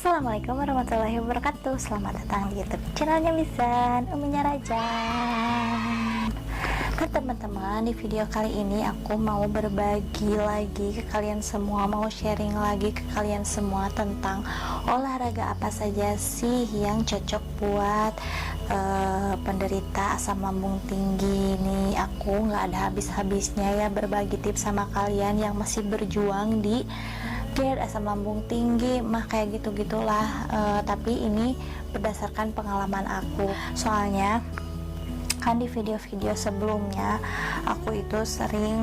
Assalamualaikum warahmatullahi wabarakatuh. Selamat datang di YouTube channelnya Mizan, Uminya Raja. Nah teman-teman, di video kali ini aku mau berbagi lagi ke kalian semua, mau sharing lagi ke kalian semua tentang olahraga apa saja sih yang cocok buat penderita asam lambung tinggi. Nih aku nggak ada habis-habisnya ya berbagi tips sama kalian yang masih berjuang di GERD, asam lambung tinggi, mah kayak gitu-gitulah. Tapi ini berdasarkan pengalaman aku. Soalnya kan di video-video sebelumnya aku itu sering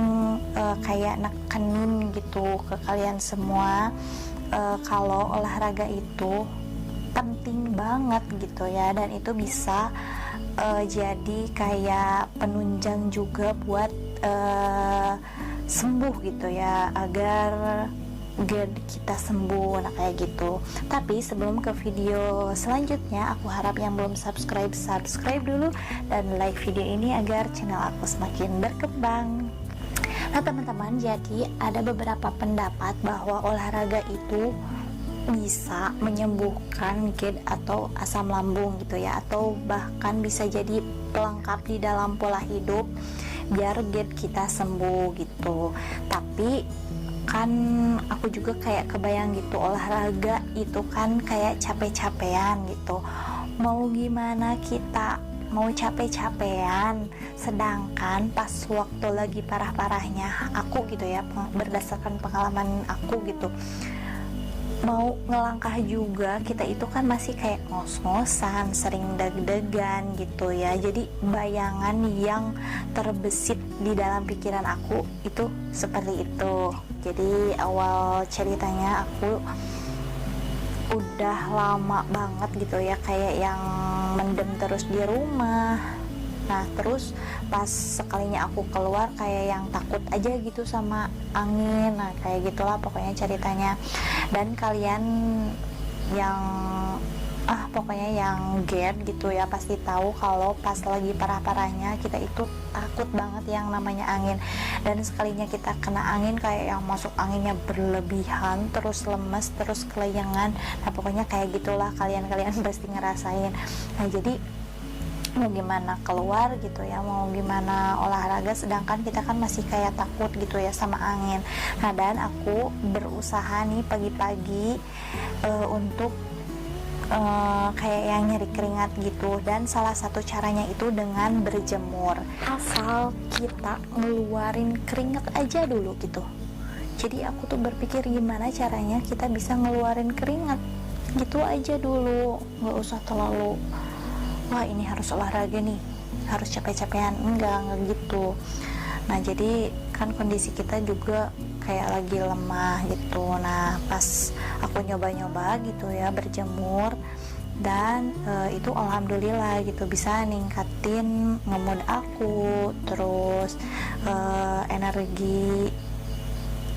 kayak nekenin gitu ke kalian semua kalau olahraga itu penting banget gitu ya, dan itu bisa jadi kayak penunjang juga buat sembuh gitu ya, agar GERD kita sembuh. Nah kayak gitu. Tapi sebelum ke video selanjutnya, aku harap yang belum subscribe dulu dan like video ini agar channel aku semakin berkembang. Nah teman-teman, jadi ada beberapa pendapat bahwa olahraga itu bisa menyembuhkan GERD atau asam lambung gitu ya, atau bahkan bisa jadi pelengkap di dalam pola hidup biar GERD kita sembuh gitu. Tapi kan aku juga kayak kebayang gitu, olahraga itu kan kayak capek-capean gitu. Mau gimana kita mau capek-capean, sedangkan pas waktu lagi parah-parahnya aku gitu ya, berdasarkan pengalaman aku gitu, mau ngelangkah juga kita itu kan masih kayak ngos-ngosan, sering deg-degan gitu ya. Jadi bayangan yang terbesit di dalam pikiran aku itu seperti itu. Jadi awal ceritanya aku udah lama banget gitu ya kayak yang mendem terus di rumah. Nah terus pas sekalinya aku keluar kayak yang takut aja gitu sama angin. Nah kayak gitulah pokoknya ceritanya. Dan kalian yang pokoknya yang GERD gitu ya pasti tahu kalau pas lagi parah-parahnya kita itu takut banget yang namanya angin. Dan sekalinya kita kena angin kayak yang masuk anginnya berlebihan, terus lemes, terus kelayangan. Nah pokoknya kayak gitulah, kalian pasti ngerasain. Nah jadi mau gimana keluar gitu ya, mau gimana olahraga, sedangkan kita kan masih kayak takut gitu ya sama angin. Nah dan aku berusaha nih pagi-pagi untuk kayak yang nyeri keringat gitu, dan salah satu caranya itu dengan berjemur. Asal kita ngeluarin keringat aja dulu gitu. Jadi aku tuh berpikir gimana caranya kita bisa ngeluarin keringat gitu aja dulu, nggak usah terlalu wah ini harus olahraga nih, harus capek-capean, enggak gitu. Nah jadi kan kondisi kita juga kayak lagi lemah gitu. Nah pas aku nyoba-nyoba gitu ya berjemur, dan itu alhamdulillah gitu bisa ningkatin mood aku, terus energi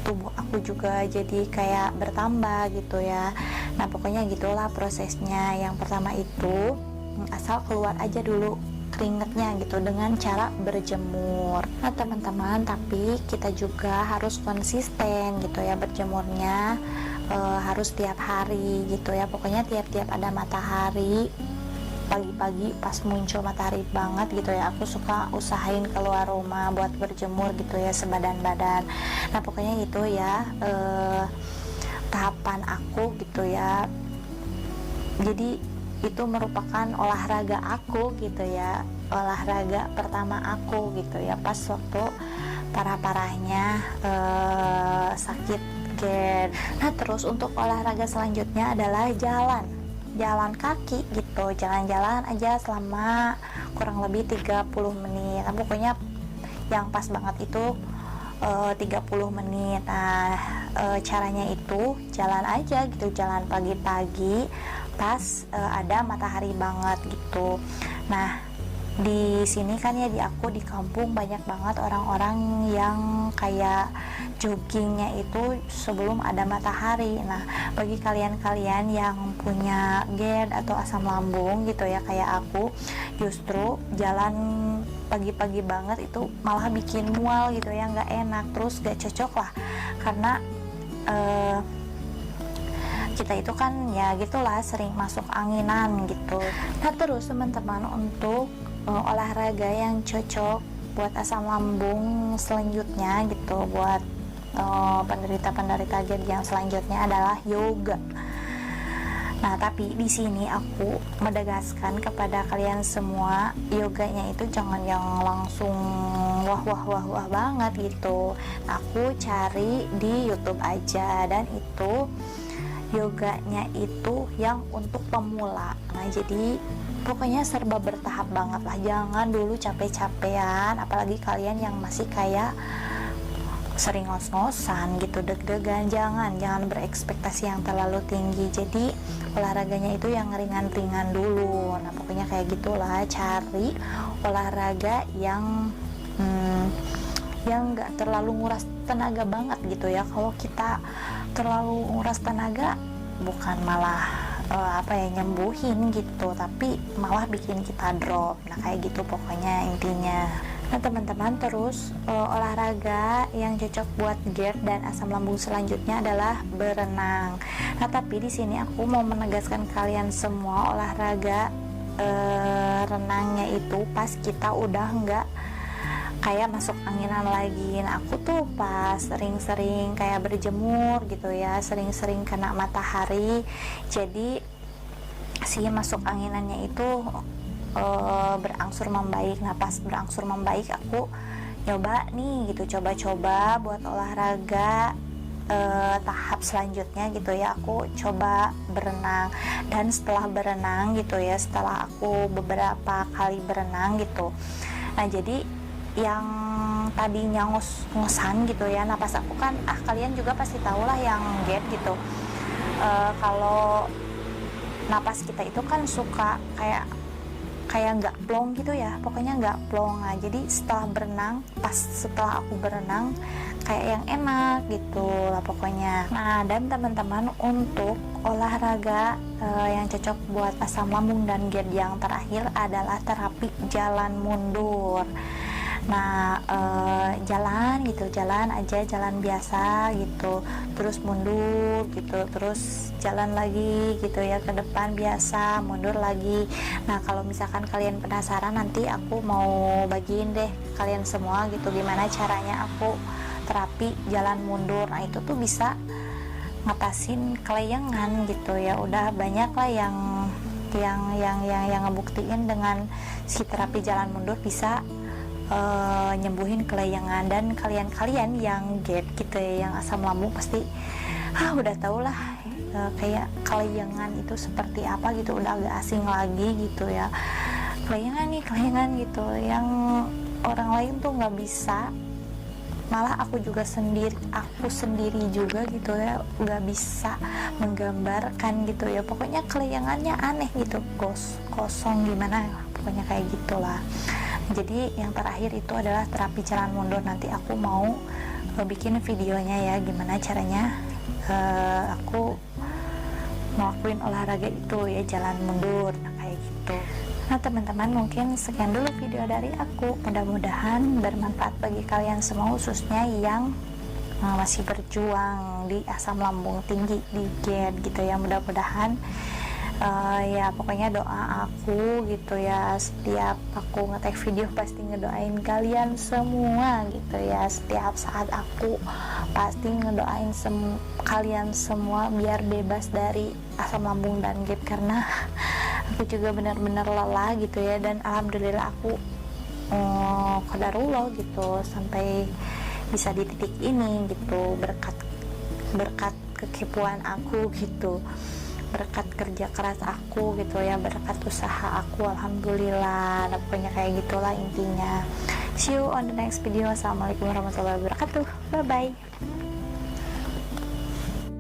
tubuh aku juga jadi kayak bertambah gitu ya. Nah pokoknya gitulah prosesnya. Yang pertama itu asal keluar aja dulu keringetnya gitu dengan cara berjemur. Nah teman-teman, tapi kita juga harus konsisten gitu ya berjemurnya, harus tiap hari gitu ya. Pokoknya tiap-tiap ada matahari, pagi-pagi pas muncul matahari banget gitu ya, aku suka usahain keluar rumah buat berjemur gitu ya sebadan-badan. Nah pokoknya gitu ya tahapan aku gitu ya. Jadi itu merupakan olahraga aku gitu ya, olahraga pertama aku gitu ya pas waktu parah-parahnya sakit GERD. Nah terus untuk olahraga selanjutnya adalah jalan kaki gitu, jalan-jalan aja selama kurang lebih 30 menit. Nah pokoknya yang pas banget itu 30 menit. Nah caranya itu jalan aja gitu, jalan pagi-pagi pas ada matahari banget gitu. Nah di sini kan ya, di aku di kampung banyak banget orang-orang yang kayak joggingnya itu sebelum ada matahari. Nah bagi kalian-kalian yang punya GERD atau asam lambung gitu ya kayak aku, justru jalan pagi-pagi banget itu malah bikin mual gitu ya, nggak enak, terus gak cocok lah, karena kita itu kan ya gitulah sering masuk anginan gitu. Nah terus teman-teman, untuk olahraga yang cocok buat asam lambung selanjutnya gitu, buat penderita-penderita GERD yang selanjutnya adalah yoga. Nah, tapi di sini aku menegaskan kepada kalian semua, yoganya itu jangan yang langsung wah banget gitu. Nah, aku cari di YouTube aja, dan itu yoganya itu yang untuk pemula. Nah, jadi pokoknya serba bertahap banget lah. Jangan dulu capek-capean, apalagi kalian yang masih kayak sering ngos-ngosan gitu, deg-degan. Jangan berekspektasi yang terlalu tinggi. Jadi olahraganya itu yang ringan-ringan dulu. Nah pokoknya kayak gitulah, cari olahraga yang nggak terlalu nguras tenaga banget gitu ya. Kalau kita terlalu nguras tenaga, bukan malah nyembuhin gitu, tapi malah bikin kita drop. Nah kayak gitu pokoknya intinya. Nah teman-teman, terus olahraga yang cocok buat GERD dan asam lambung selanjutnya adalah berenang. Nah tapi di sini aku mau menegaskan kalian semua, olahraga renangnya itu pas kita udah nggak kayak masuk anginan lagi. Nah aku tuh pas sering-sering kayak berjemur gitu ya, sering-sering kena matahari, jadi si masuk anginannya itu berangsur membaik. Nah pas berangsur membaik, aku nyoba nih gitu, coba-coba buat olahraga tahap selanjutnya gitu ya. Aku coba berenang, dan setelah berenang gitu ya, setelah aku beberapa kali berenang gitu, nah jadi yang tadinya ngos-ngosan gitu ya, nah pas aku kan kalian juga pasti tahu lah yang GERD gitu, kalau napas kita itu kan suka kayak nggak plong gitu ya, pokoknya nggak plong. Nah jadi setelah aku berenang kayak yang enak gitu lah pokoknya. Nah dan teman-teman, untuk olahraga yang cocok buat asam lambung dan GERD yang terakhir adalah terapi jalan mundur. Nah jalan biasa gitu, terus mundur gitu, terus jalan lagi gitu ya, ke depan biasa, mundur lagi. Nah kalau misalkan kalian penasaran, nanti aku mau bagiin deh kalian semua gitu gimana caranya aku terapi jalan mundur. Nah itu tuh bisa ngatasin kelayangan gitu ya. Udah banyak lah yang ngebuktiin dengan si terapi jalan mundur bisa nyembuhin kelayangan. Dan kalian yang GERD gitu ya, yang asam lambung, pasti udah tau lah kayak kelayangan itu seperti apa gitu, udah agak asing lagi gitu ya. Kelayangan gitu yang orang lain tuh nggak bisa, malah aku sendiri juga gitu ya nggak bisa menggambarkan gitu ya. Pokoknya kelayangannya aneh gitu, kosong gimana, pokoknya kayak gitulah. Jadi yang terakhir itu adalah terapi jalan mundur. Nanti aku mau bikin videonya ya, gimana caranya aku ngelakuin olahraga itu ya, jalan mundur. Nah kayak gitu. Nah teman-teman, mungkin sekian dulu video dari aku. Mudah-mudahan bermanfaat bagi kalian semua, khususnya yang masih berjuang di asam lambung tinggi, di GERD gitu ya. Mudah-mudahan ya pokoknya doa aku gitu ya, setiap aku nge-tag video pasti ngedoain kalian semua gitu ya. Setiap saat aku pasti ngedoain kalian semua biar bebas dari asam lambung dan GERD, karena aku juga benar-benar lelah gitu ya. Dan alhamdulillah aku qadarullah gitu sampai bisa di titik ini gitu, berkat kekipuan aku gitu, berkat kerja keras aku gitu ya, berkat usaha aku, alhamdulillah. Nah, pokoknya kayak gitulah intinya. See you on the next video. Assalamualaikum warahmatullahi wabarakatuh. Bye bye.